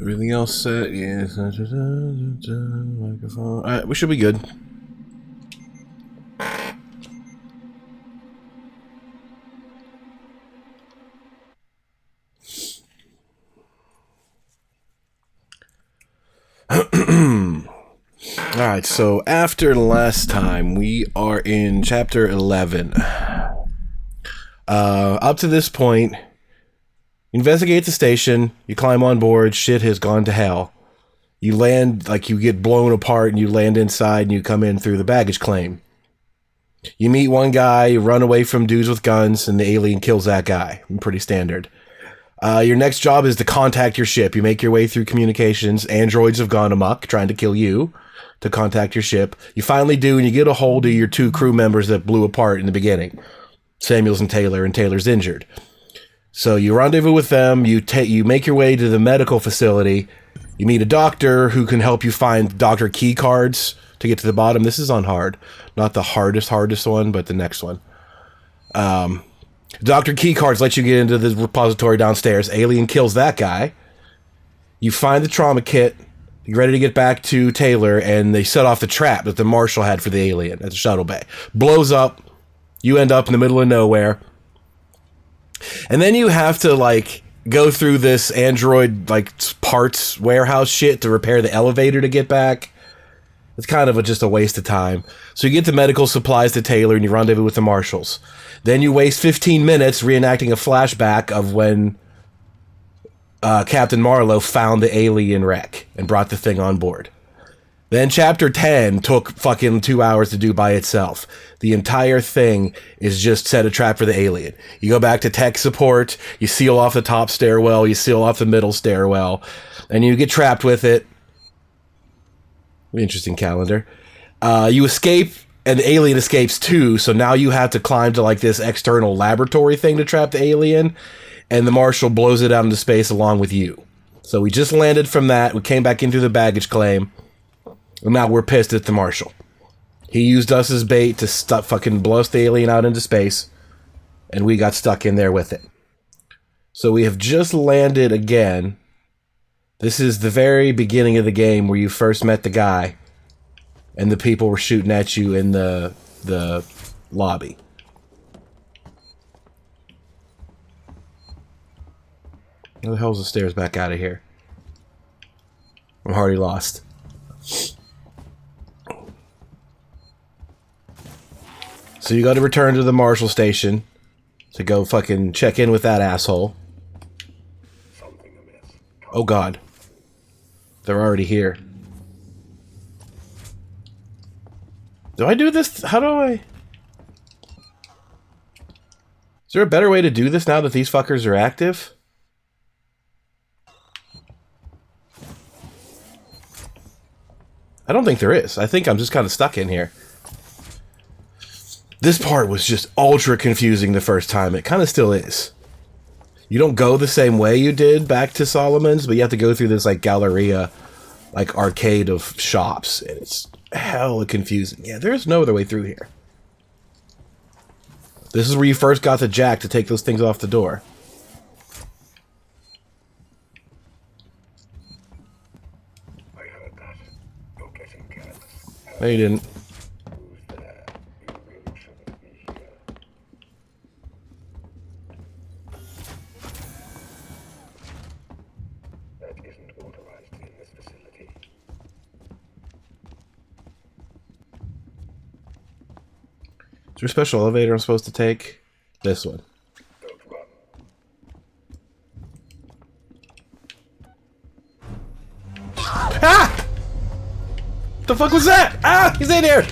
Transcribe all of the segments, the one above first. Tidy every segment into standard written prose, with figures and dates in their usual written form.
Everything else set? Yes. Microphone. Alright, we should be good. Alright, so after last time, we are in chapter 11. Up to this point, you investigate the station, you climb on board, shit has gone to hell. You land, like you get blown apart and you land inside and you come in through the baggage claim. You meet one guy, you run away from dudes with guns, and the alien kills that guy. Pretty standard. Your next job is to contact your ship. You make your way through communications. Androids have gone amok, trying to kill you, to contact your ship. You finally do, and you get a hold of your two crew members that blew apart in the beginning. Samuels and Taylor's injured. So you rendezvous with them, you make your way to the medical facility, you meet a doctor who can help you find doctor key cards to get to the bottom. This is on hard. Not the hardest one, but the next one. Doctor key cards let you get into the repository downstairs. Alien kills that guy. You find the trauma kit. You're ready to get back to Taylor, and they set off the trap that the marshal had for the alien at the shuttle bay. Blows up. You end up in the middle of nowhere. And then you have to, like, go through this android, like, parts warehouse shit to repair the elevator to get back. It's kind of just a waste of time. So you get the medical supplies to Taylor, and you rendezvous with the marshals. Then you waste 15 minutes reenacting a flashback of when Captain Marlowe found the alien wreck and brought the thing on board. Then chapter 10 took fucking 2 hours to do by itself. The entire thing is just set a trap for the alien. You go back to tech support, you seal off the top stairwell, you seal off the middle stairwell, and you get trapped with it. Interesting calendar. You escape, and the alien escapes too, so now you have to climb to like this external laboratory thing to trap the alien, and the marshal blows it out into space along with you. So we just landed from that, we came back into the baggage claim, and now we're pissed at the marshal. He used us as bait to fucking blow us the alien out into space, and we got stuck in there with it. So we have just landed again. This is the very beginning of the game where you first met the guy, and the people were shooting at you in the lobby. Where the hell's the stairs back out of here? I'm already lost. So you got to return to the Marshall station to go fucking check in with that asshole. Oh god. They're already here. Do I do this? How do I... Is there a better way to do this now that these fuckers are active? I don't think there is. I think I'm just kind of stuck in here. This part was just ultra confusing the first time. It kind of still is. You don't go the same way you did back to Solomon's, but you have to go through this like Galleria, like arcade of shops, and it's hella confusing. Yeah, there's no other way through here. This is where you first got the jack to take those things off the door. I heard that. You're getting careless. No, you didn't. Who's there? You really shouldn't be here. That isn't authorized in this facility. Is there a special elevator I'm supposed to take? This one. Don't run. Ah! What the fuck was that? Ah! He's in here!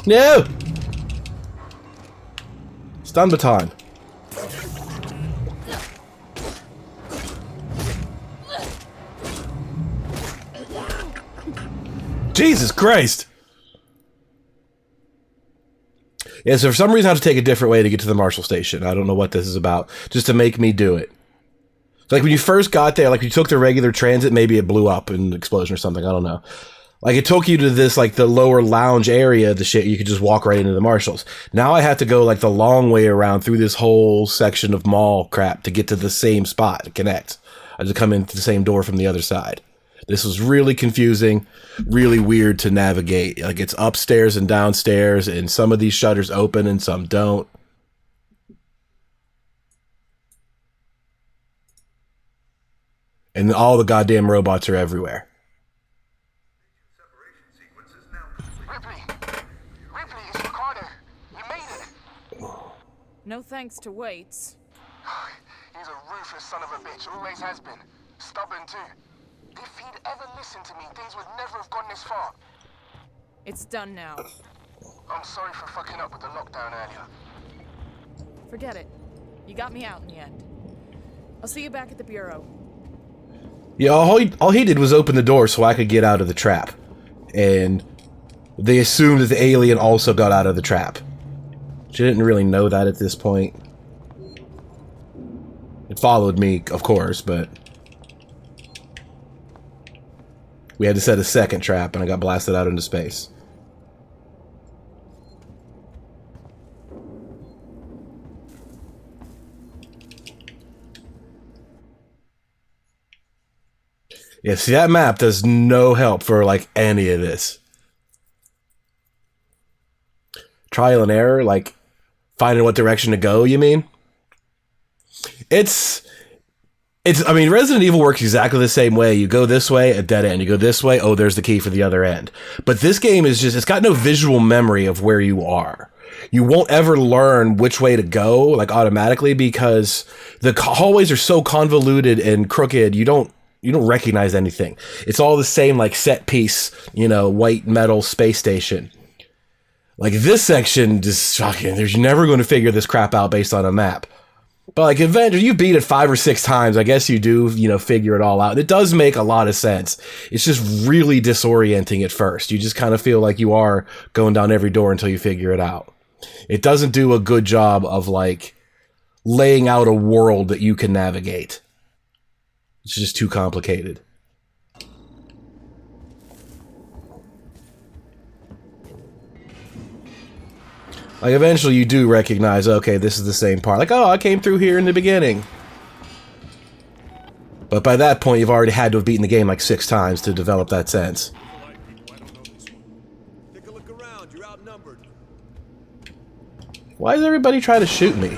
No! Stun baton. Jesus Christ! Yeah, so for some reason I have to take a different way to get to the Marshall station. I don't know what this is about. Just to make me do it. So like when you first got there, like you took the regular transit, maybe it blew up in an explosion or something. I don't know. Like it took you to this like the lower lounge area of the shit. You could just walk right into the Marshalls. Now I have to go like the long way around through this whole section of mall crap to get to the same spot to connect. I just come in the same door from the other side. This was really confusing, really weird to navigate. Like, it's upstairs and downstairs, and some of these shutters open and some don't. And all the goddamn robots are everywhere. Ripley, it's Ricardo. You made it. No thanks to Waits. He's a ruthless son of a bitch, always has been. Stubborn too. If he'd ever listened to me, things would never have gone this far. It's done now. I'm sorry for fucking up with the lockdown earlier. Forget it. You got me out in the end. I'll see you back at the Bureau. Yeah, all he did was open the door so I could get out of the trap. And they assumed that the alien also got out of the trap. She didn't really know that at this point. It followed me, of course, but... we had to set a second trap, and I got blasted out into space. Yeah, see, that map does no help for, like, any of this. Trial and error, like, finding what direction to go, you mean? I mean, Resident Evil works exactly the same way. You go this way, a dead end. You go this way, oh, there's the key for the other end. But this game is just, it's got no visual memory of where you are. You won't ever learn which way to go, like, automatically, because the hallways are so convoluted and crooked, you don't recognize anything. It's all the same, like, set piece, you know, white metal space station. Like, this section just shocking. There's never going to figure this crap out based on a map. But, like, eventually, you beat it 5 or 6 times, I guess you do, you know, figure it all out. And it does make a lot of sense. It's just really disorienting at first. You just kind of feel like you are going down every door until you figure it out. It doesn't do a good job of, like, laying out a world that you can navigate. It's just too complicated. Like, eventually you do recognize, okay, this is the same part. Like, oh, I came through here in the beginning. But by that point, you've already had to have beaten the game like 6 times to develop that sense. Take a look around. You're outnumbered. Why does everybody try to shoot me?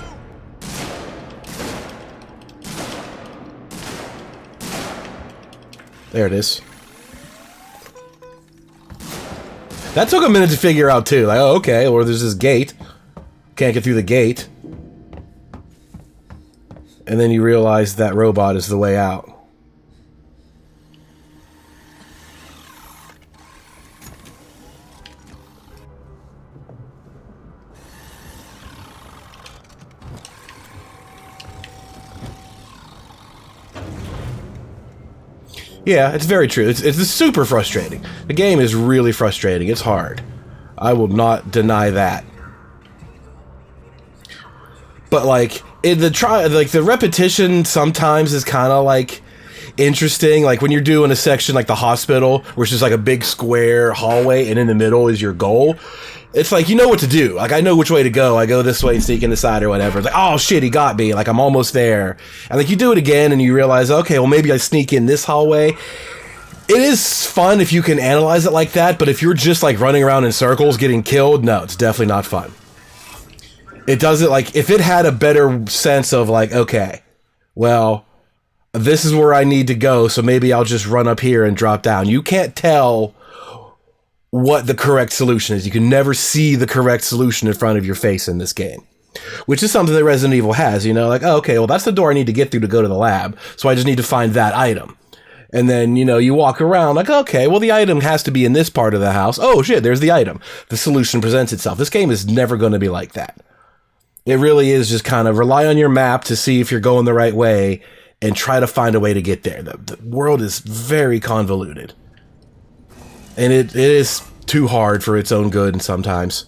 There it is. That took a minute to figure out too. Like, oh, okay, or there's this gate. Can't get through the gate. And then you realize that robot is the way out. Yeah, it's very true. It's super frustrating. The game is really frustrating. It's hard. I will not deny that. But like the repetition sometimes is kind of like interesting. Like when you're doing a section like the hospital, which is like a big square hallway, and in the middle is your goal. It's like, you know what to do. Like, I know which way to go. I go this way and sneak in the side or whatever. It's like, oh shit, he got me. Like, I'm almost there. And like, you do it again and you realize, okay, well, maybe I sneak in this hallway. It is fun if you can analyze it like that, but if you're just like running around in circles getting killed, no, it's definitely not fun. It doesn't, like, if it had a better sense of like, okay, well, this is where I need to go, so maybe I'll just run up here and drop down. You can't tell what the correct solution is. You can never see the correct solution in front of your face in this game, which is something that Resident Evil has, you know, like, oh, okay, well, that's the door I need to get through to go to the lab, so I just need to find that item. And then, you know, you walk around like, okay, well, the item has to be in this part of the house. Oh, shit, there's the item. The solution presents itself. This game is never going to be like that. It really is just kind of rely on your map to see if you're going the right way and try to find a way to get there. The world is very convoluted. And it is too hard for its own good sometimes.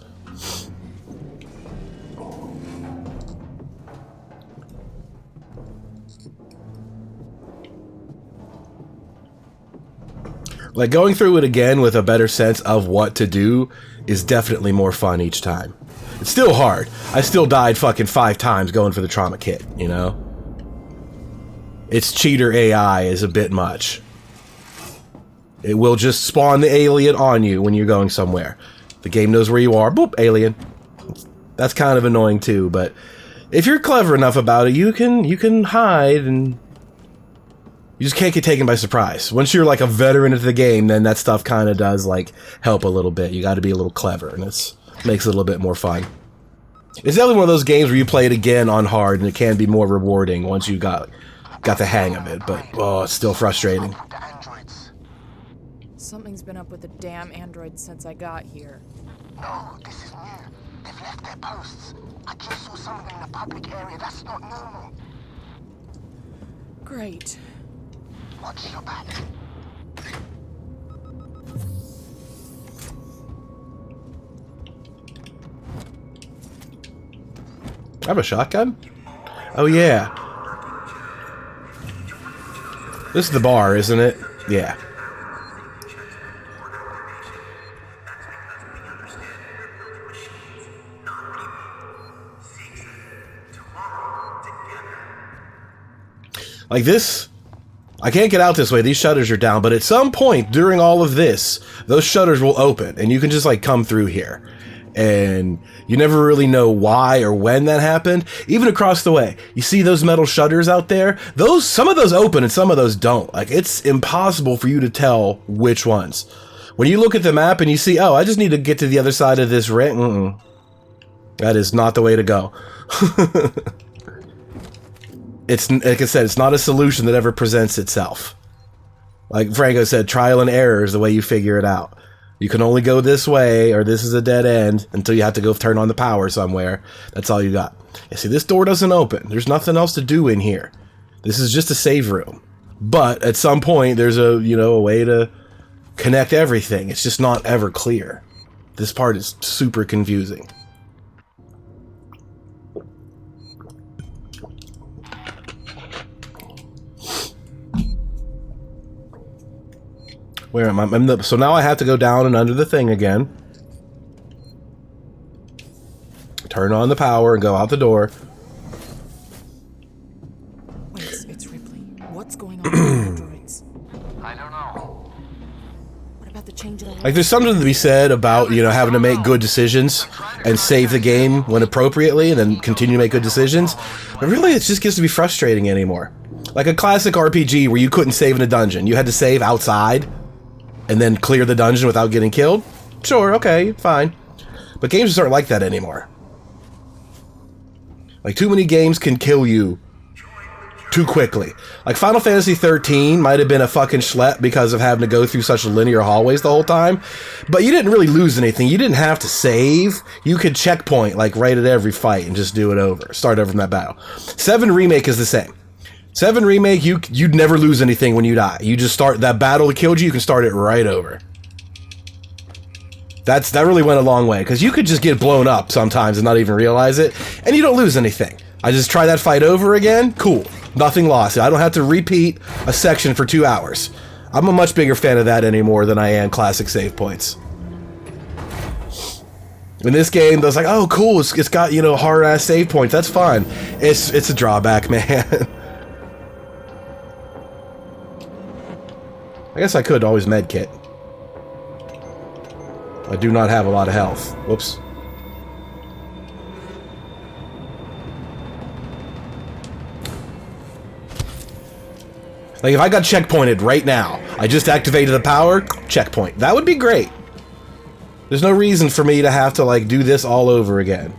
Like, going through it again with a better sense of what to do is definitely more fun each time. It's still hard. I still died fucking 5 times going for the trauma kit, you know? its cheater AI is a bit much. It will just spawn the alien on you when you're going somewhere. The game knows where you are. Boop, alien. That's kind of annoying too, but if you're clever enough about it, you can hide, and you just can't get taken by surprise. Once you're like a veteran of the game, then that stuff kind of does like help a little bit. You got to be a little clever, and it makes it a little bit more fun. It's definitely one of those games where you play it again on hard, and it can be more rewarding once you got the hang of it. But oh, it's still frustrating. The androids. Something's been up with the damn androids since I got here. No, this is new. They've left their posts. I just saw some of them in the public area. That's not normal. Great. Watch your back. I have a shotgun? Oh yeah. This is the bar, isn't it? Yeah. Like this, I can't get out this way. These shutters are down, but at some point during all of this, those shutters will open and you can just like come through here. And you never really know why or when that happened. Even across the way, you see those metal shutters out there? Some of those open and some of those don't. Like, it's impossible for you to tell which ones. When you look at the map and you see, oh, I just need to get to the other side of this ring. That is not the way to go. It's, like I said, it's not a solution that ever presents itself. Like Franco said, trial and error is the way you figure it out. You can only go this way, or this is a dead end, until you have to go turn on the power somewhere. That's all you got. You see, this door doesn't open. There's nothing else to do in here. This is just a save room. But at some point, there's a way to connect everything. It's just not ever clear. This part is super confusing. Where am I? So now I have to go down and under the thing again. Turn on the power and go out the door. Wait, it's Ripley. What's going on with the androids? I don't know. What about the change of the Like, there's something to be said about, having to make good decisions and save the game when appropriately and then continue to make good decisions. But really, it just gets to be frustrating anymore. Like a classic RPG where you couldn't save in a dungeon. You had to save outside and then clear the dungeon without getting killed? Sure, okay, fine. But games just aren't like that anymore. Like, too many games can kill you too quickly. Like, Final Fantasy 13 might have been a fucking schlep because of having to go through such linear hallways the whole time, but you didn't really lose anything. You didn't have to save. You could checkpoint, like, right at every fight and just do it over. Start over from that battle. 7 Remake is the same. 7 Remake, you'd never lose anything when you die. You just start that battle that killed you, you can start it right over. That really went a long way, because you could just get blown up sometimes and not even realize it, and you don't lose anything. I just try that fight over again, cool. Nothing lost. I don't have to repeat a section for 2 hours. I'm a much bigger fan of that anymore than I am classic save points. In this game, I was like, oh cool, it's got, hard-ass save points, that's fun. It's a drawback, man. I guess I could always medkit. I do not have a lot of health. Whoops. Like, if I got checkpointed right now, I just activated the power, checkpoint. That would be great. There's no reason for me to have to, like, do this all over again.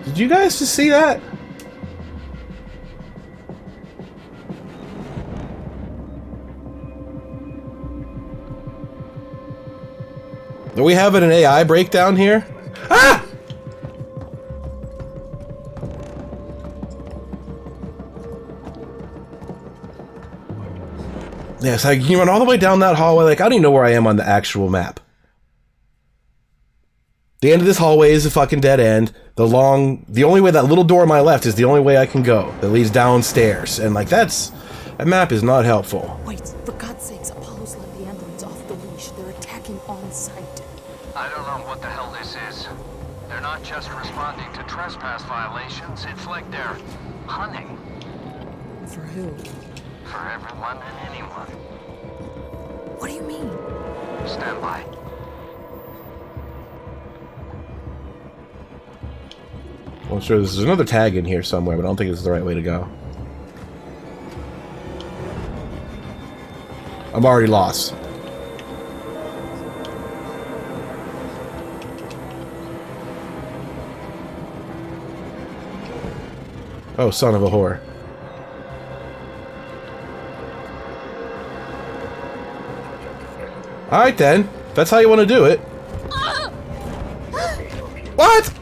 Did you guys just see that? Do we have an AI breakdown here? Ah! Yes, you run all the way down that hallway. Like, I don't even know where I am on the actual map. The end of this hallway is a fucking dead end. The only way, that little door on my left is the only way I can go. That leads downstairs. And like, that map is not helpful. Wait, for God's sakes, Apollo's let the androids off the leash. They're attacking on sight. I don't know what the hell this is. They're not just responding to trespass violations, it's like they're hunting. For who? For everyone and anyone. What do you mean? Stand by. Well, sure, there's another tag in here somewhere, but I don't think it's the right way to go. I'm already lost. Oh, son of a whore. Alright then. That's how you want to do it. What?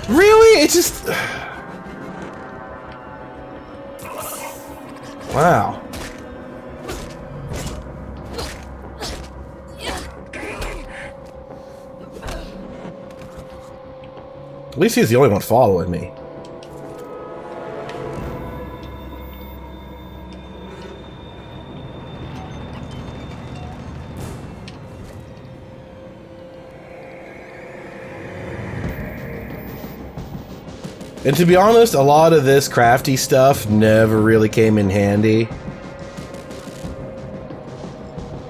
Really? It's just... Wow. At least he's the only one following me. And to be honest, a lot of this crafty stuff never really came in handy.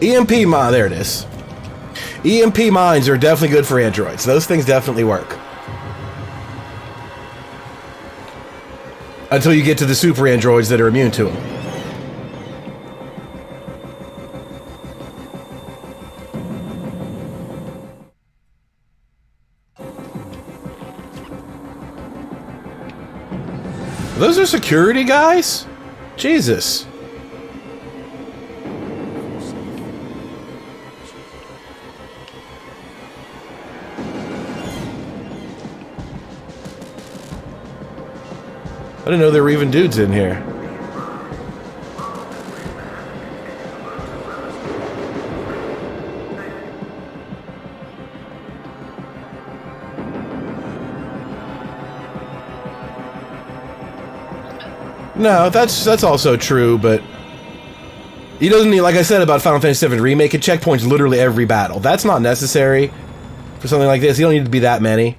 EMP mine, there it is. EMP mines are definitely good for androids. Those things definitely work. Until you get to the super androids that are immune to them. Those are security guys? Jesus. I didn't know there were even dudes in here. No, that's also true, but he doesn't need, like I said about Final Fantasy VII Remake, it checkpoints literally every battle. That's not necessary for something like this. You don't need to be that many.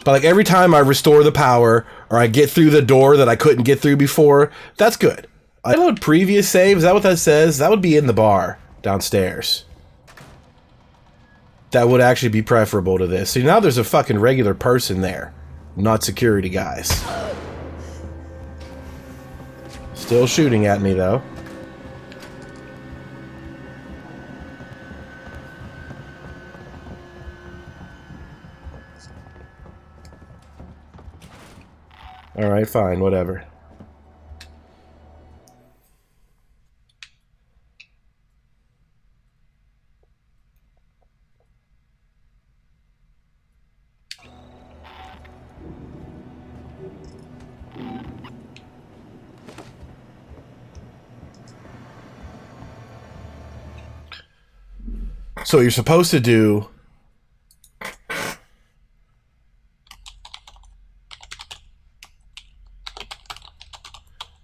But like every time I restore the power, or I get through the door that I couldn't get through before, that's good. I load previous save, is that what that says? That would be in the bar downstairs. That would actually be preferable to this. See, now there's a fucking regular person there, not security guys. Still shooting at me, though. Alright, fine, whatever. So what you're supposed to do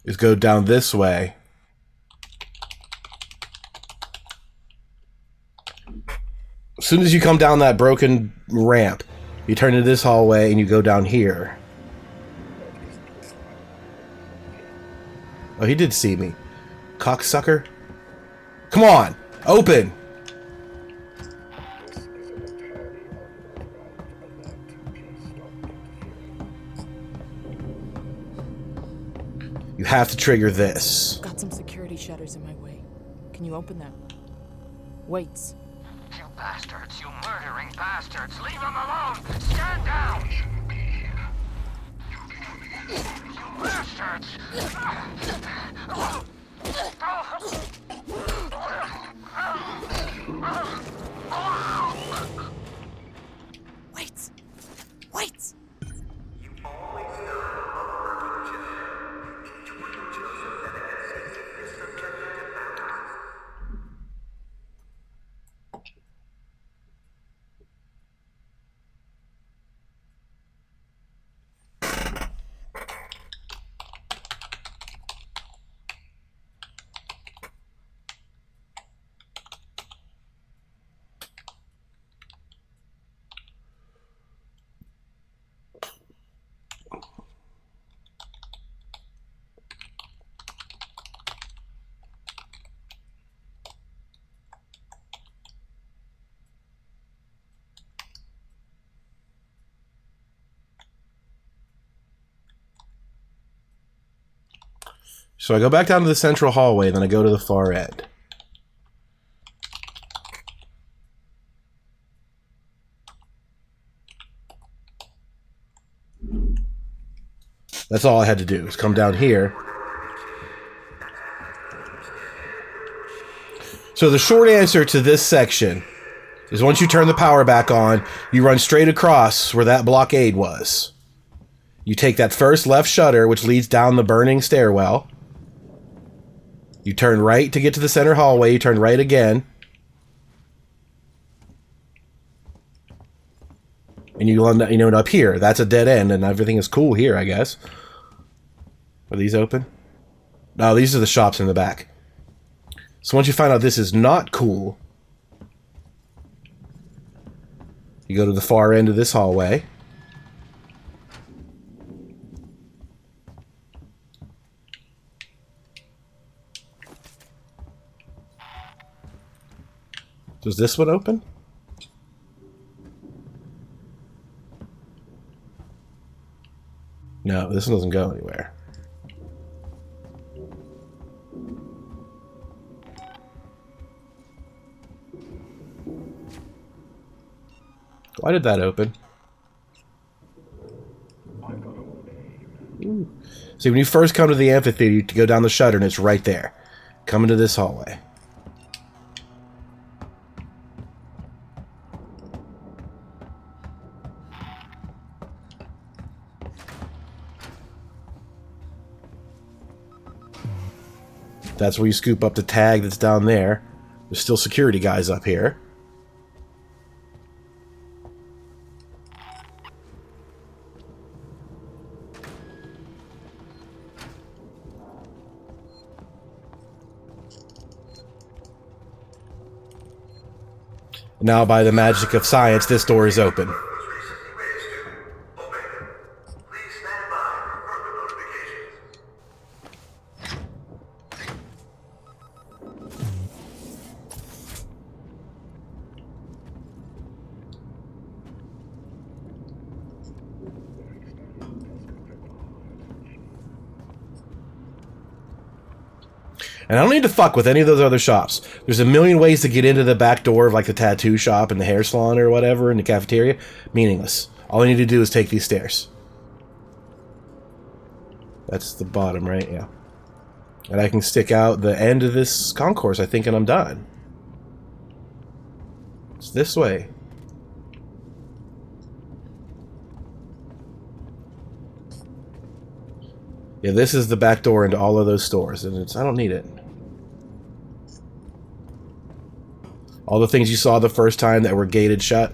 is go down this way. As soon as you come down that broken ramp, you turn into this hallway and you go down here. Oh, he did see me. Cocksucker. Come on! Open! You have to trigger this. Got some security shutters in my way. Can you open them? Weights. You bastards, you murdering bastards, leave them alone! Stand down! You bastards! Weights! Weights! So I go back down to the central hallway, then I go to the far end. That's all I had to do, is come down here. So the short answer to this section is once you turn the power back on, you run straight across where that blockade was. You take that first left shutter, which leads down the burning stairwell. You turn right to get to the center hallway. You turn right again. And you end up here. That's a dead end, and everything is cool here, I guess. Are these open? No, these are the shops in the back. So once you find out this is not cool, you go to the far end of this hallway. Does this one open? No, this one doesn't go anywhere. Why did that open? Ooh. See, when you first come to the amphitheater, you go down the shutter and it's right there. Come into this hallway. That's where you scoop up the tag that's down there. There's still security guys up here. Now, by the magic of science, this door is open. And I don't need to fuck with any of those other shops. There's a million ways to get into the back door of like the tattoo shop and the hair salon or whatever in the cafeteria. Meaningless. All I need to do is take these stairs. That's the bottom, right? Yeah. And I can stick out the end of this concourse, I think, and I'm done. It's this way. Yeah, this is the back door into all of those stores, and I don't need it. All the things you saw the first time that were gated shut,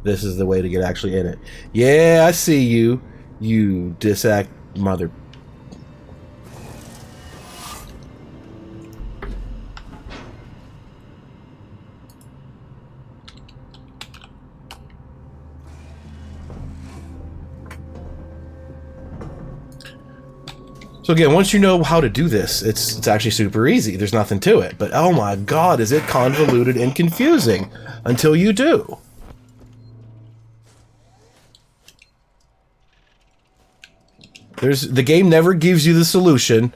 this is the way to get actually in it. Yeah, I see you, you disact mother. So again, once you know how to do this, it's actually super easy. There's nothing to it. But oh my god, is it convoluted and confusing until you do. The game never gives you the solution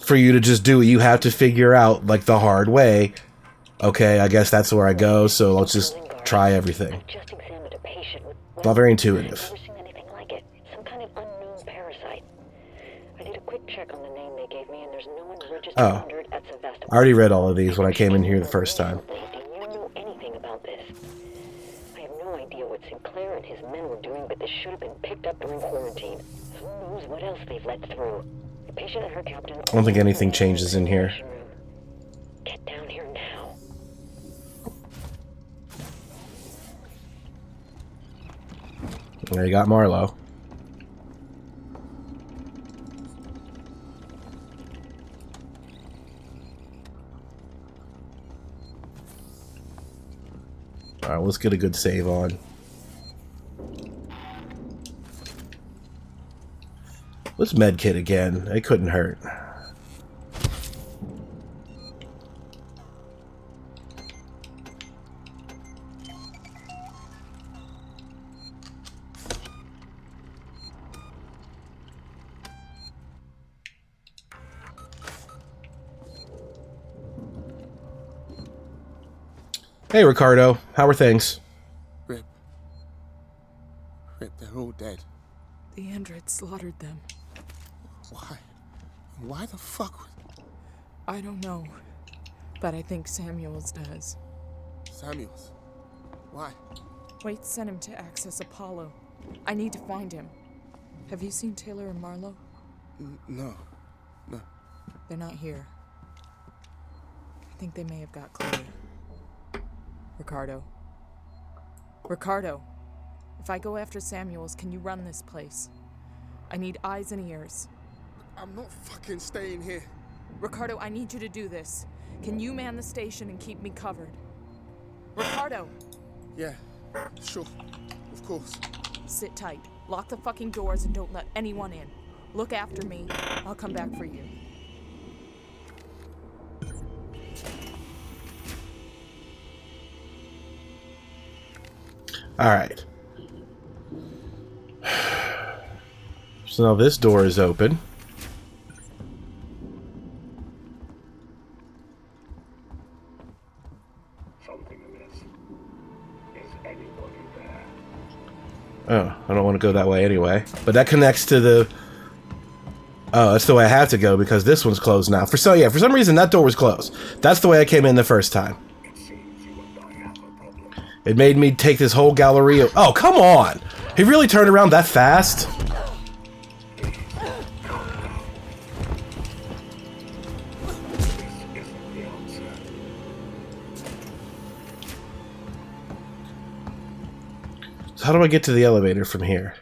for you to just do it. You have to figure out, like, the hard way. Okay, I guess that's where I go, so let's just try everything. Not very intuitive. Oh. I already read all of these when I came in here the first time. Do you know anything about this? I have no idea what Sinclair and his men were doing, but this should have been picked up during quarantine. Who knows what else they've let through? The patient and her captain... I don't think anything changes in here. Get down here now. There you got Marlowe. Alright, let's get a good save on. Let's medkit again. It couldn't hurt. Hey, Ricardo. How are things? Rip, they're all dead. The androids slaughtered them. Why? Why the fuck? I don't know, but I think Samuels does. Samuels? Why? Wait, sent him to access Apollo. I need to find him. Have you seen Taylor and Marlowe? No. They're not here. I think they may have got clear. Ricardo, if I go after Samuels, can you run this place? I need eyes and ears. I'm not fucking staying here. Ricardo, I need you to do this. Can you man the station and keep me covered? Ricardo! Yeah, sure. Of course. Sit tight. Lock the fucking doors and don't let anyone in. Look after me. I'll come back for you. Alright. So now this door is open. Something amiss. Is anybody there? Oh, I don't want to go that way anyway. But that connects to the... Oh, that's the way I have to go because this one's closed now. For some reason that door was closed. That's the way I came in the first time. It seems you and I have a problem. It made me take this whole gallery of... Oh, come on! He really turned around that fast? So how do I get to the elevator from here?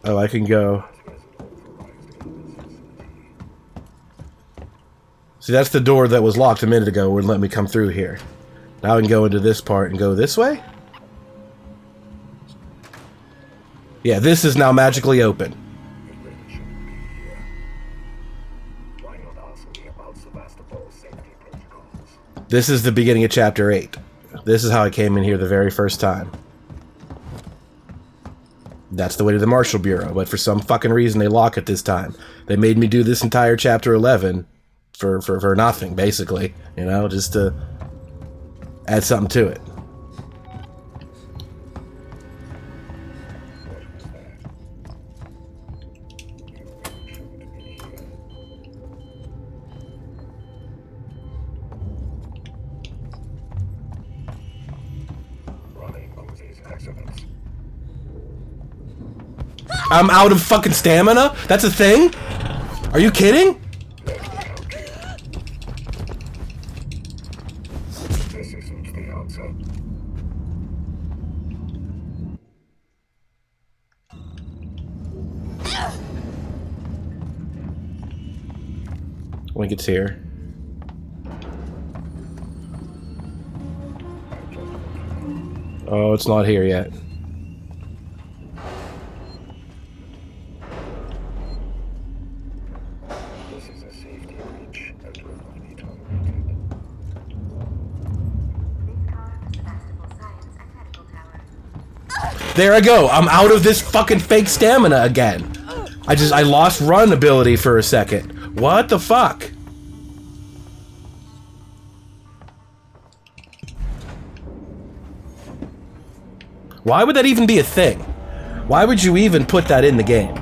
Oh, I can go... See, that's the door that was locked a minute ago. Wouldn't let me come through here. Now I can go into this part and go this way? Yeah, this is now magically open. Why not ask me about Sevastopol's safety protocols? This is the beginning of Chapter 8. This is how I came in here the very first time. That's the way to the Marshal Bureau, but for some fucking reason they lock it this time. They made me do this entire Chapter 11 for nothing, basically. You know, just to add something to it. I'm out of fucking stamina? That's a thing? Are you kidding? This isn't the answer. I think it's here. Oh, it's not here yet. This is a safety breach and will not be tolerated. There I go. I'm out of this fucking fake stamina again. I lost run ability for a second. What the fuck? Why would that even be a thing? Why would you even put that in the game?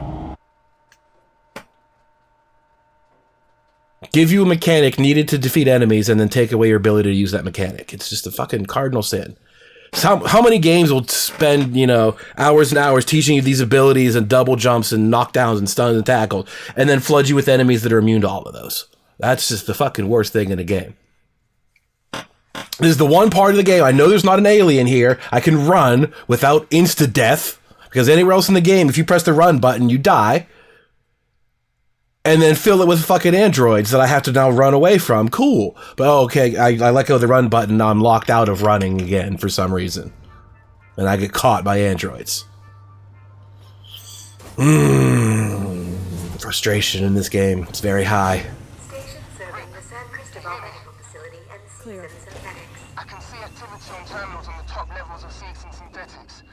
Give you a mechanic needed to defeat enemies and then take away your ability to use that mechanic. It's just a fucking cardinal sin. So how many games will spend, you know, hours and hours teaching you these abilities and double jumps and knockdowns and stuns and tackles and then flood you with enemies that are immune to all of those? That's just the fucking worst thing in a game. This is the one part of the game I know there's not an alien here. I can run without insta-death, because anywhere else in the game, if you press the run button, you die. And then fill it with fucking androids that I have to now run away from. Cool. But okay, I let go of the run button, now I'm locked out of running again for some reason. And I get caught by androids. Frustration in this game. It's very high. Station serving the San Cristobal Medical Facility and Clear. Synthetics. I can see activity on terminals on the top levels of CX and synthetics.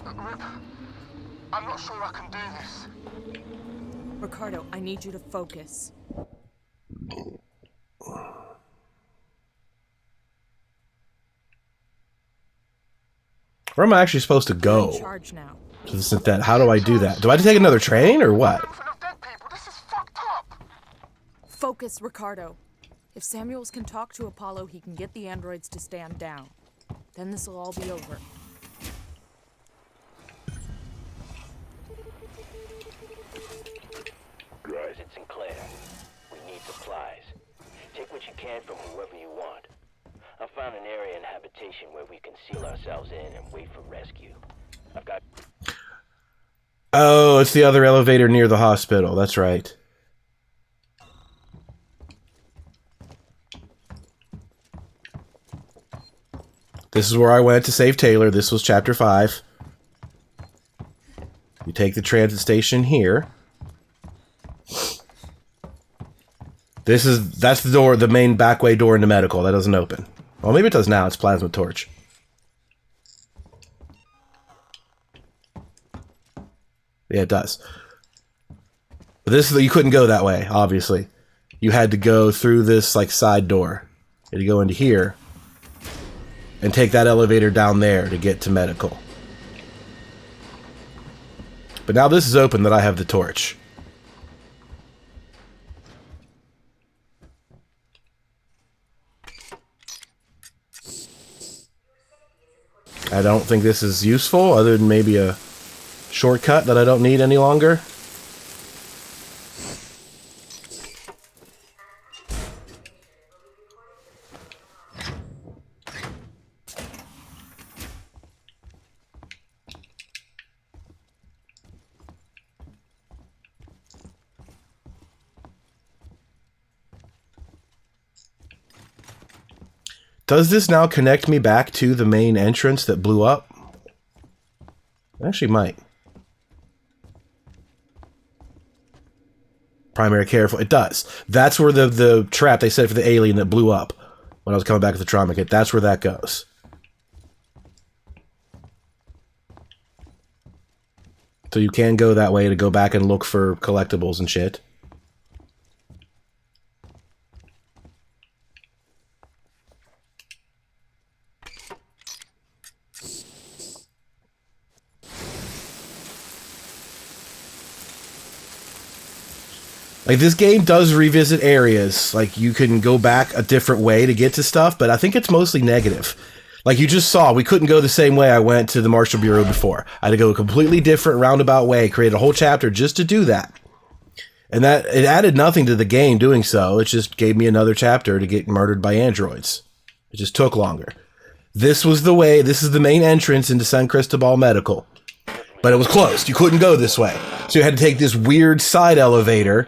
Rip, I'm not sure I can do this. Ricardo, I need you to focus. Where am I actually supposed to You're go? in charge now. To the that. How do I do that? Do I have to take another train or what? Full of dead people. This is fucked up. Focus, Ricardo. If Samuels can talk to Apollo, he can get the androids to stand down. Then this will all be over. President Sinclair, we need supplies. Take what you can from whoever you want. I found an area in habitation where we can seal ourselves in and wait for rescue. I've got... Oh, it's the other elevator near the hospital. That's right. This is where I went to save Taylor. This was chapter 5. You take the transit station here. That's the door, the main back way door into medical. That doesn't open. Well, maybe it does now. It's plasma torch. Yeah, it does. But this is you couldn't go that way, obviously. You had to go through this like side door. You had to go into here and take that elevator down there to get to medical. But now this is open that I have the torch. I don't think this is useful, other than maybe a shortcut that I don't need any longer. Does this now connect me back to the main entrance that blew up? It actually might. Primary care. It does. That's where the trap they set for the alien that blew up when I was coming back with the trauma kit. That's where that goes. So you can go that way to go back and look for collectibles and shit. Like, this game does revisit areas. Like, you can go back a different way to get to stuff, but I think it's mostly negative. Like you just saw, we couldn't go the same way I went to the Marshal Bureau before. I had to go a completely different roundabout way, create a whole chapter just to do that. And that, it added nothing to the game doing so. It just gave me another chapter to get murdered by androids. It just took longer. This was the way, this is the main entrance into San Cristobal Medical. But it was closed. You couldn't go this way. So you had to take this weird side elevator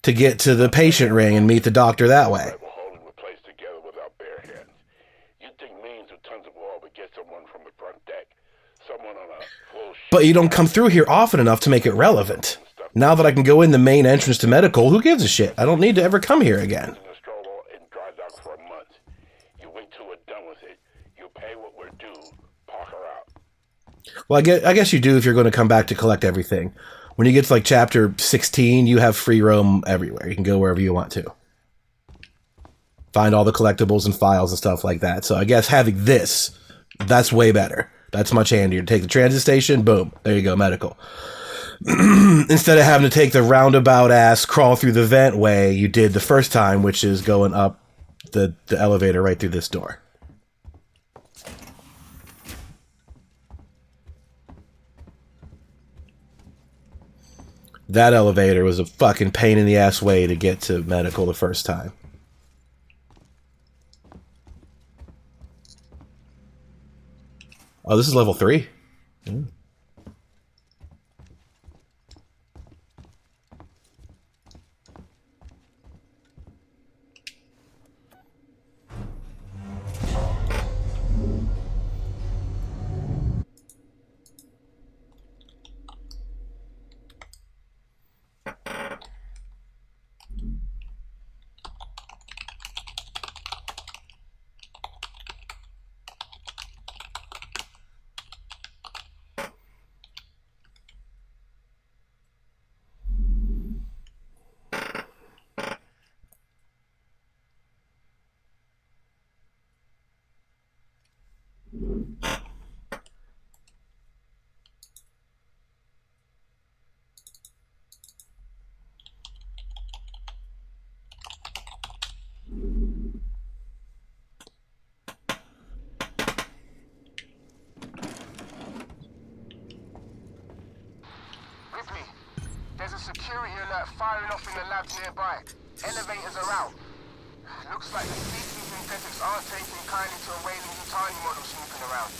to get to the patient ring and meet the doctor that way. Holding the place together without bare hands. You'd think millions of tons of oil would get someone from the front deck. Someone on a full ship. But you don't come through here often enough to make it relevant. Now that I can go in the main entrance to medical, who gives a shit? I don't need to ever come here again. In the stroller in dry dock for a month. You wait till we're done with it. You pay what we're due. Park her out. Well, I guess you do if you're going to come back to collect everything. When you get to like chapter 16, you have free roam everywhere. You can go wherever you want to. Find all the collectibles and files and stuff like that. So I guess having this, that's way better. That's much handier. Take the transit station, boom, there you go, medical. Instead of having to take the roundabout ass crawl through the vent way you did the first time, which is going up the elevator right through this door. That elevator was a fucking pain in the ass way to get to medical the first time. Oh, this is level 3? Mm. quickly. There's a security alert firing off in the labs nearby. Elevators are out. Looks like the speaking synthetics aren't taking kindly to a Weyland-Yutani model snooping around.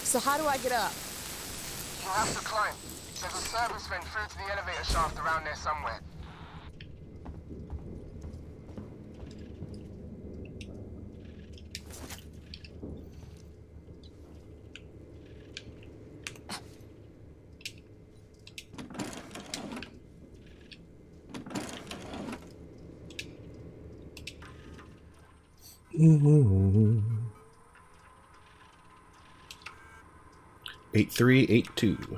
So how do I get up? You have to climb. There's a service vent through to the elevator shaft around there somewhere. Mm-hmm. 8382.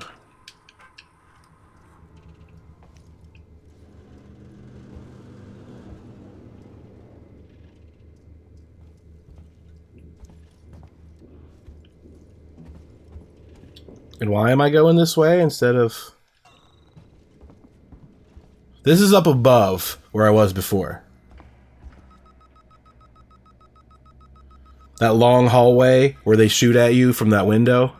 And why am I going this way instead of... This is up above where I was before. That long hallway where they shoot at you from that window.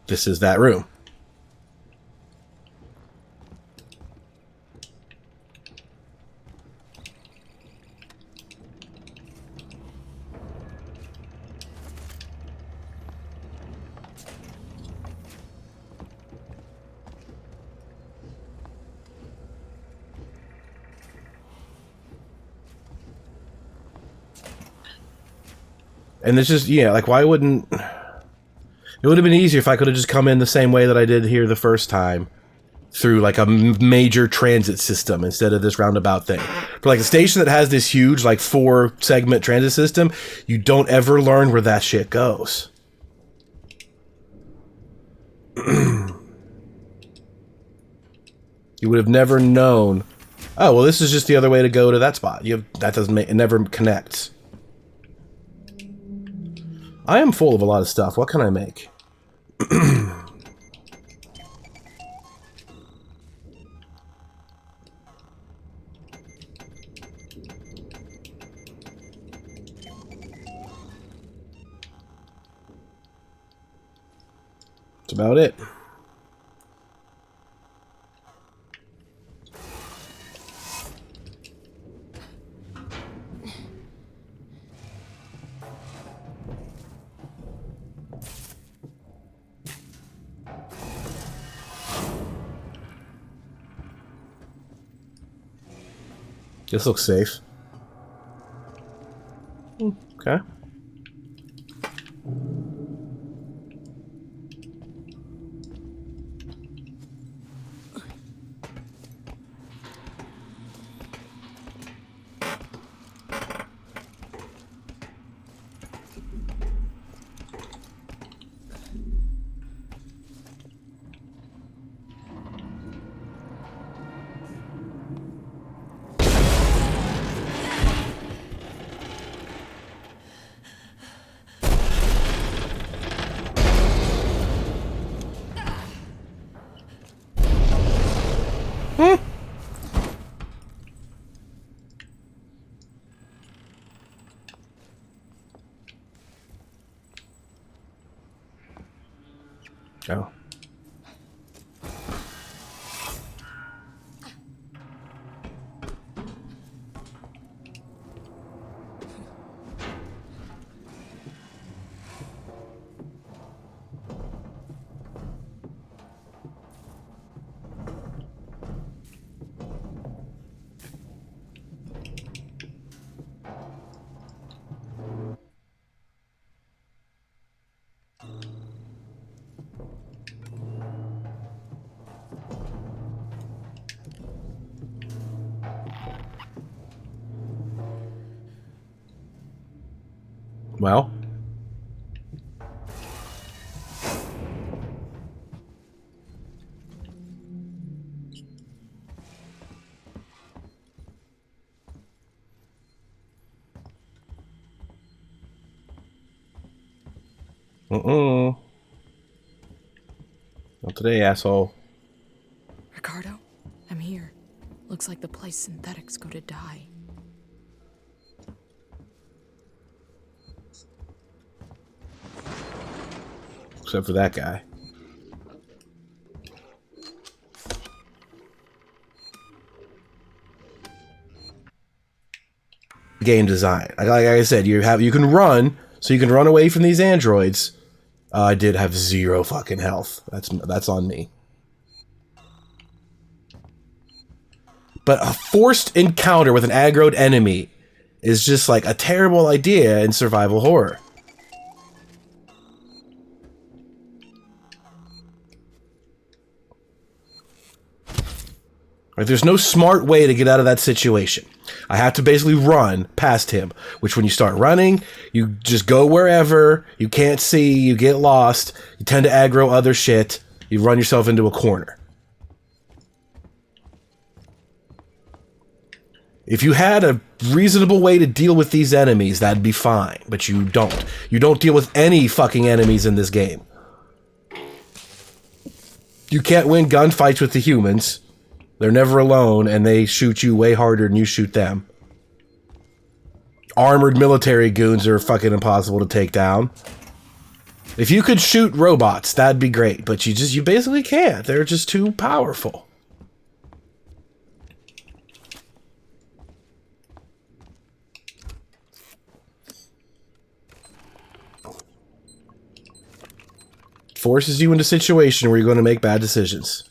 This is that room. And it's just, yeah, like, why wouldn't... It would have been easier if I could have just come in the same way that I did here the first time. Through, like, a major transit system instead of this roundabout thing. For, like, a station that has this huge, like, 4-segment transit system, you don't ever learn where that shit goes. You would have never known... Oh, well, this is just the other way to go to that spot. That doesn't make... It never connects. I am full of a lot of stuff. What can I make? That's about it. This looks safe. Okay. Go. Well. Not today, asshole. Ricardo, I'm here. Looks like the place synthetics go to die. except for that guy. Game design. Like I said, you can run, so you can run away from these androids. I did have 0 fucking health. That's on me. But a forced encounter with an aggroed enemy is just like a terrible idea in survival horror. Like, there's no smart way to get out of that situation. I have to basically run past him, which when you start running, you just go wherever, you can't see, you get lost, you tend to aggro other shit, you run yourself into a corner. If you had a reasonable way to deal with these enemies, that'd be fine, but you don't. You don't deal with any fucking enemies in this game. You can't win gunfights with the humans. They're never alone, and they shoot you way harder than you shoot them. Armored military goons are fucking impossible to take down. If you could shoot robots, that'd be great, but you basically can't. They're just too powerful. Forces you into a situation where you're going to make bad decisions.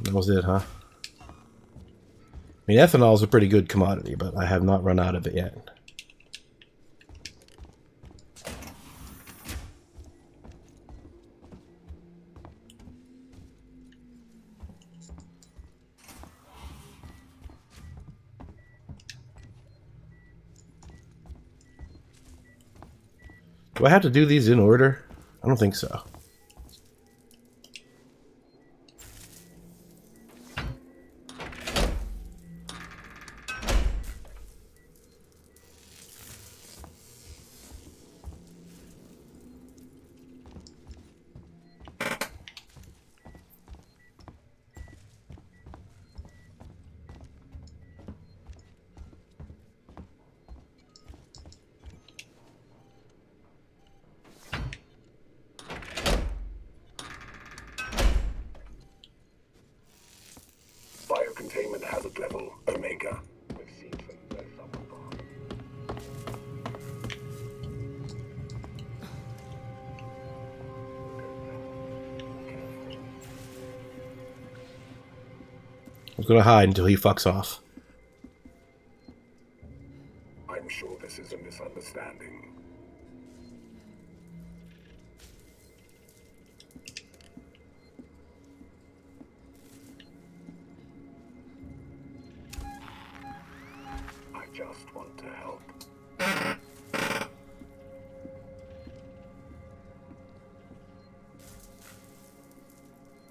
That was it, huh? I mean, ethanol is a pretty good commodity, but I have not run out of it yet. Do I have to do these in order? I don't think so. Biocontainment hazard level Omega. Received from the summer bomb. I was gonna hide until he fucks off. I'm sure this is a misunderstanding. I just want to help.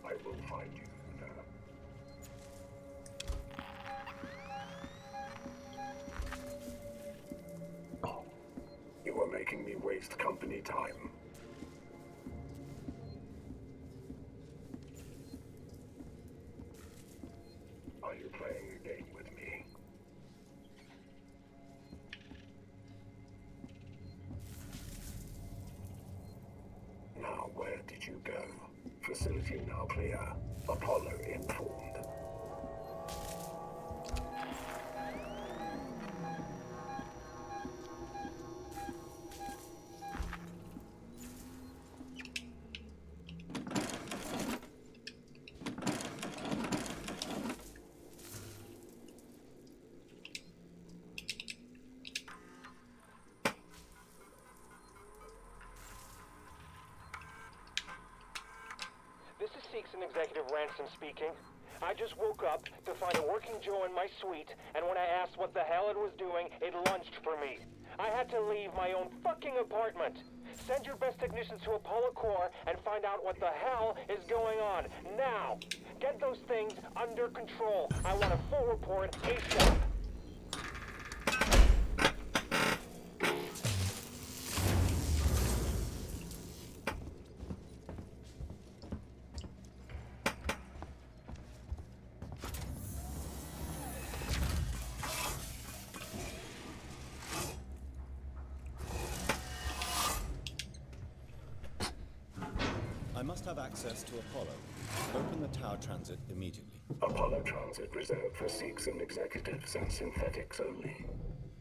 I will find you there. You are making me waste company time. Are you playing a game with me? Now, where did you go? Facility now clear. Apollo informed. This is Seekson Executive Ransom speaking. I just woke up to find a working Joe in my suite, and when I asked what the hell it was doing, it lunged for me. I had to leave my own fucking apartment. Send your best technicians to Apollo Core and find out what the hell is going on. Now! Get those things under control. I want a full report ASAP. must have access to Apollo. Open the tower transit immediately. Apollo transit reserved for Sikhs and executives and synthetics only.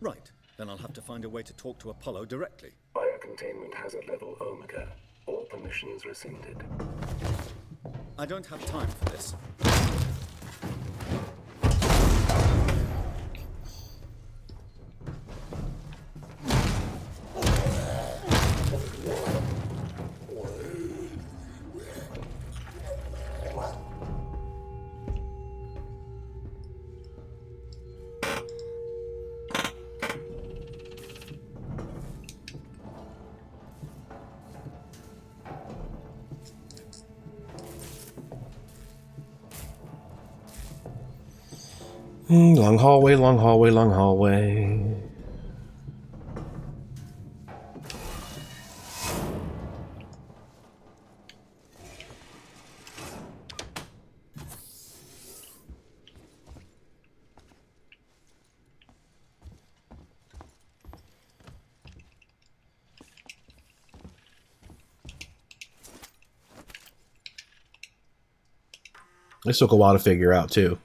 Right. Then I'll have to find a way to talk to Apollo directly. Biocontainment hazard level Omega. All permissions rescinded. I don't have time for this. Long hallway, long hallway, long hallway. This took a while to figure out, too.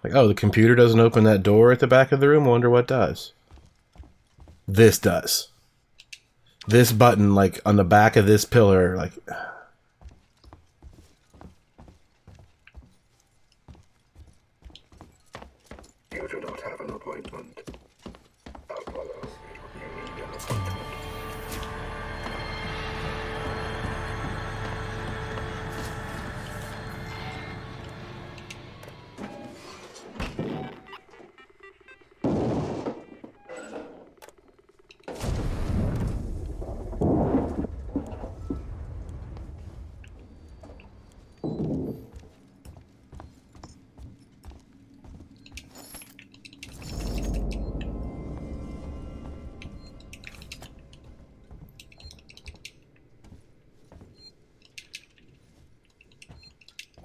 Like, oh, the computer doesn't open that door at the back of the room? I wonder what does. This does. This button, like, on the back of this pillar, like... You do not have an appointment. Apollo, you need an appointment.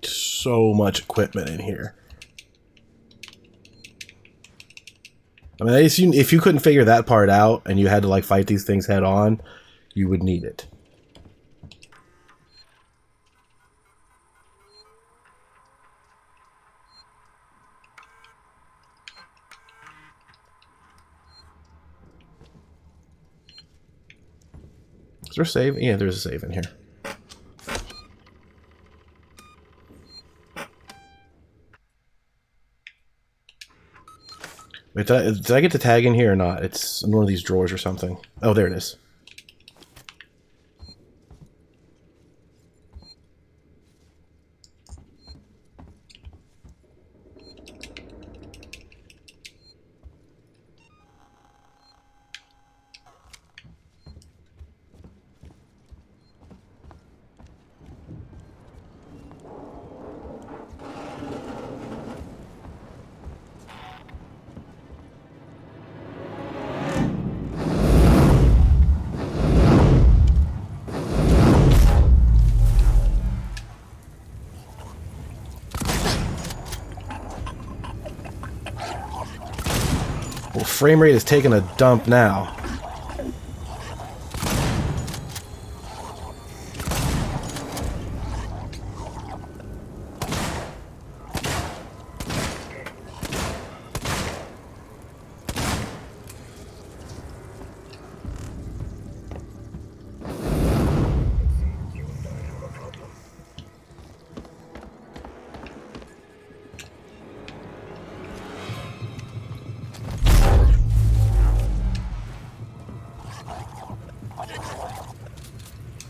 So much equipment in here. I mean, I assume if you couldn't figure that part out and you had to like fight these things head on, you would need it. Is there a save? Yeah, there's a save in here. Wait, did I get the tag in here or not? It's in one of these drawers or something. Oh, there it is. Well, frame rate is taking a dump now.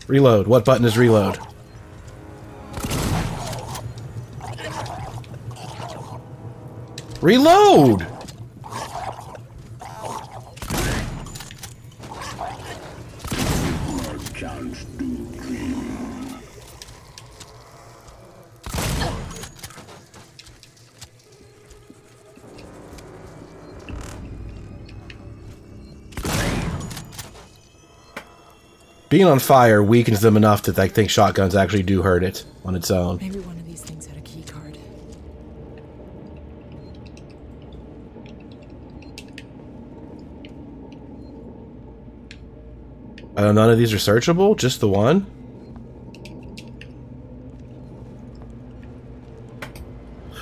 Reload. What button is reload? Reload! Being on fire weakens them enough that I think shotguns actually do hurt it on its own. Maybe one of these things had a key card. None of these are searchable? Just the one?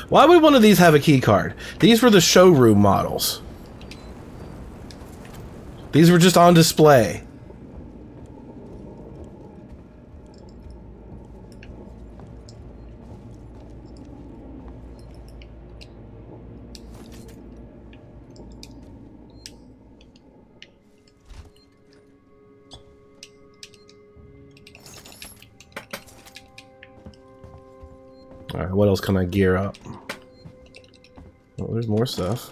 Why would one of these have a key card? These were the showroom models. These were just on display. Alright, what else can I gear up? Oh, there's more stuff.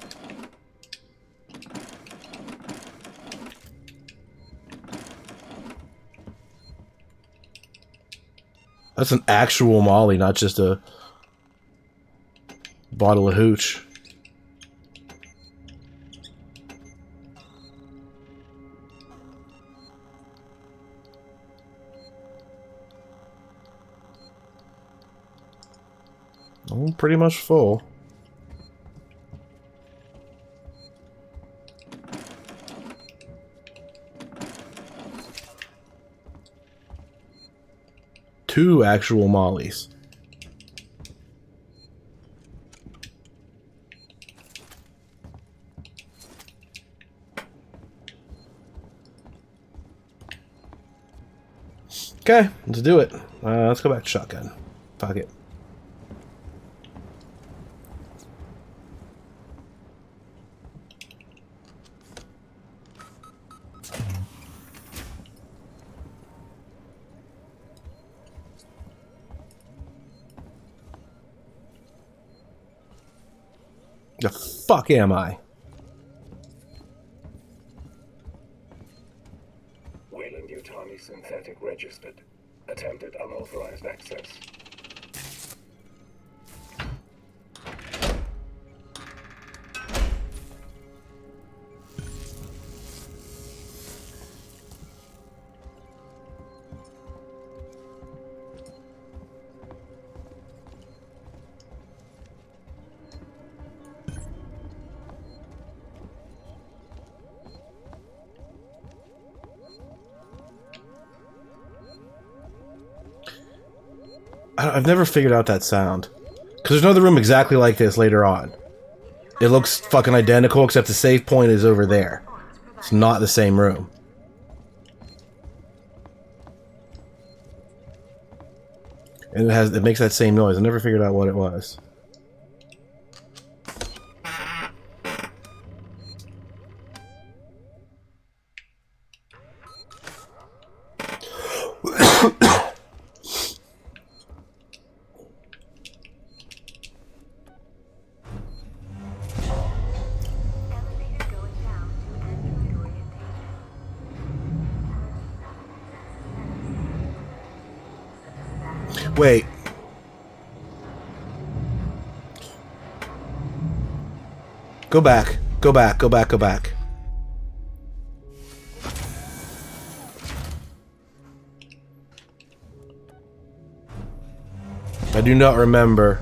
That's an actual Molly, not just a bottle of hooch. I'm pretty much full. Two actual Mollies. Okay, let's do it. Let's go back to shotgun. Fuck it. The fuck am I? Wayland-Yutani synthetic registered. Attempted unauthorized access. I've never figured out that sound. Because there's another room exactly like this later on. It looks fucking identical, except the save point is over there. It's not the same room. And it makes that same noise. I never figured out what it was. Wait. Go back. Go back. Go back. Go back. I do not remember.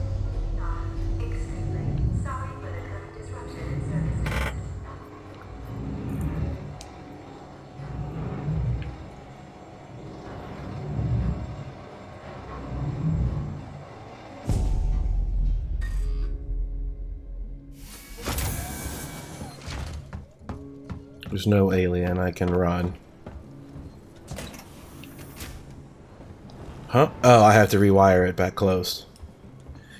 There's no alien I can run. Huh? Oh, I have to rewire it back closed.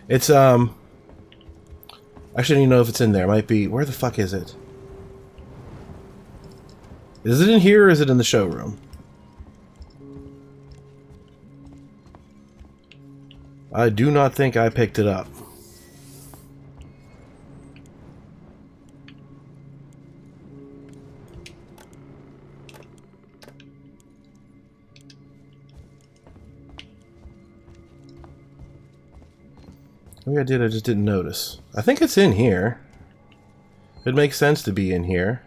It's, I shouldn't even know if it's in there. It might be... Where the fuck is it? Is it in here or is it in the showroom? I do not think I picked it up. Maybe I did, I just didn't notice. I think it's in here. It makes sense to be in here.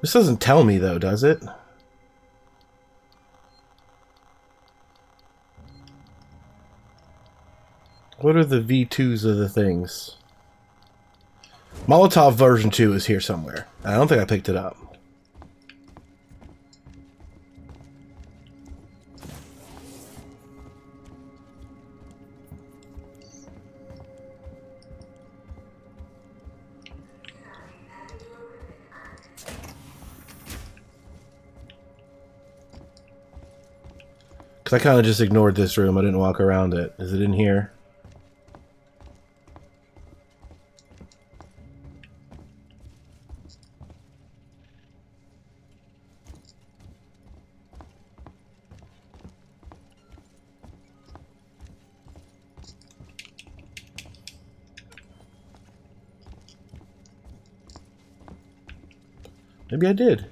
This doesn't tell me, though, does it? What are the V2s of the things? Molotov version 2 is here somewhere. I don't think I picked it up. Because I kind of just ignored this room. I didn't walk around it. Is it in here? Maybe I did.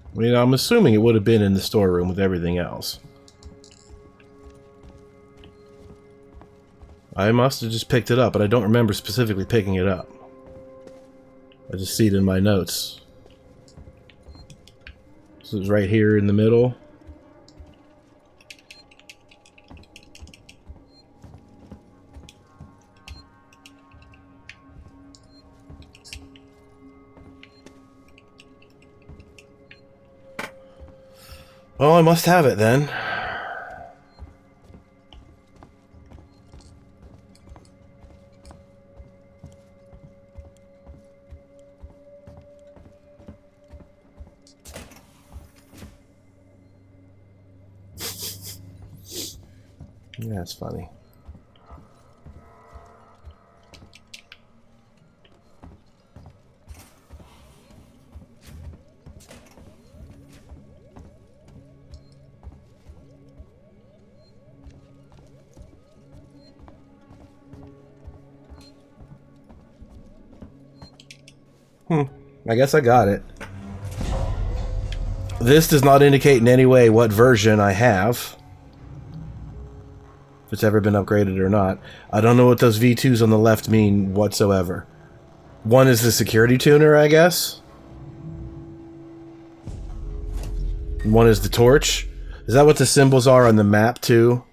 I mean, I'm assuming it would have been in the storeroom with everything else. I must have just picked it up, but I don't remember specifically picking it up. I just see it in my notes. This is right here in the middle. Oh, I must have it then. Yeah, that's funny. I guess I got it. This does not indicate in any way what version I have. If it's ever been upgraded or not. I don't know what those V2s on the left mean whatsoever. One is the security tuner, I guess. One is the torch. Is that what the symbols are on the map too?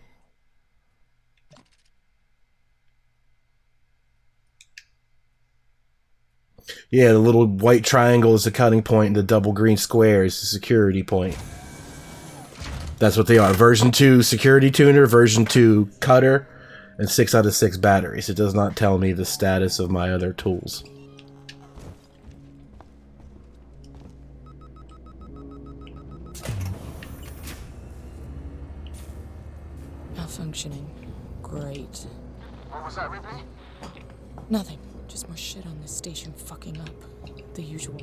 Yeah, the little white triangle is the cutting point, and the double green square is the security point. That's what they are. Version 2 security tuner, version 2 cutter, and 6 out of 6 batteries. It does not tell me the status of my other tools. Malfunctioning. Great. What was that, Ripley? Nothing. Just more shit on this station fucking up. The usual.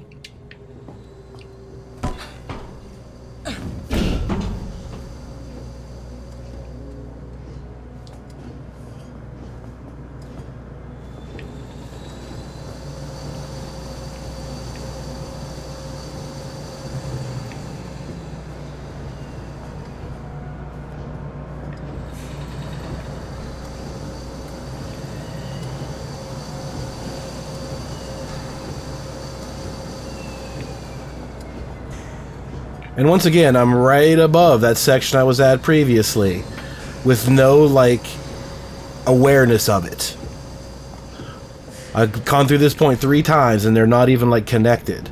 And once again, I'm right above that section I was at previously, with no, like, awareness of it. I've gone through this point 3 times, and they're not even, like, connected.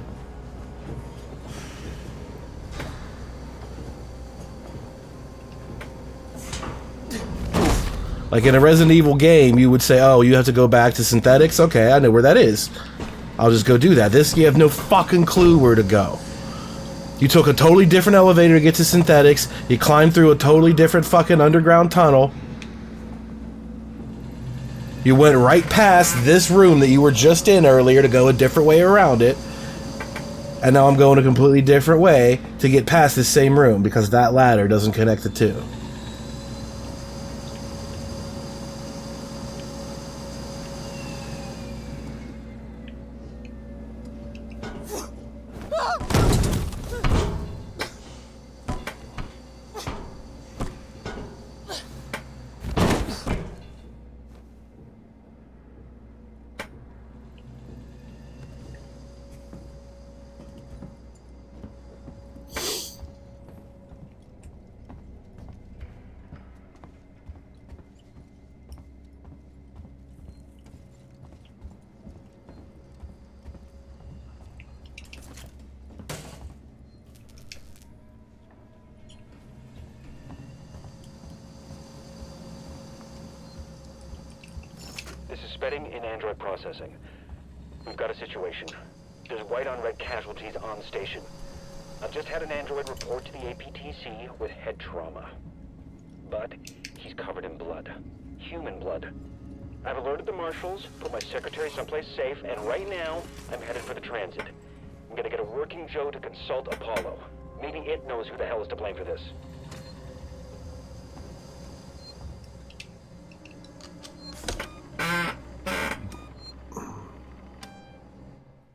Like, in a Resident Evil game, you would say, oh, you have to go back to synthetics? Okay, I know where that is. I'll just go do that. This, you have no fucking clue where to go. You took a totally different elevator to get to synthetics. You climbed through a totally different fucking underground tunnel. You went right past this room that you were just in earlier to go a different way around it. And now I'm going a completely different way to get past this same room because that ladder doesn't connect the two. This is Spedding in Android processing. We've got a situation. There's white on red casualties on station. I've just had an android report to the APTC with head trauma. But he's covered in blood. Human blood. I've alerted the marshals, put my secretary someplace safe, and right now, I'm headed for the transit. I'm gonna get a working Joe to consult Apollo. Maybe it knows who the hell is to blame for this.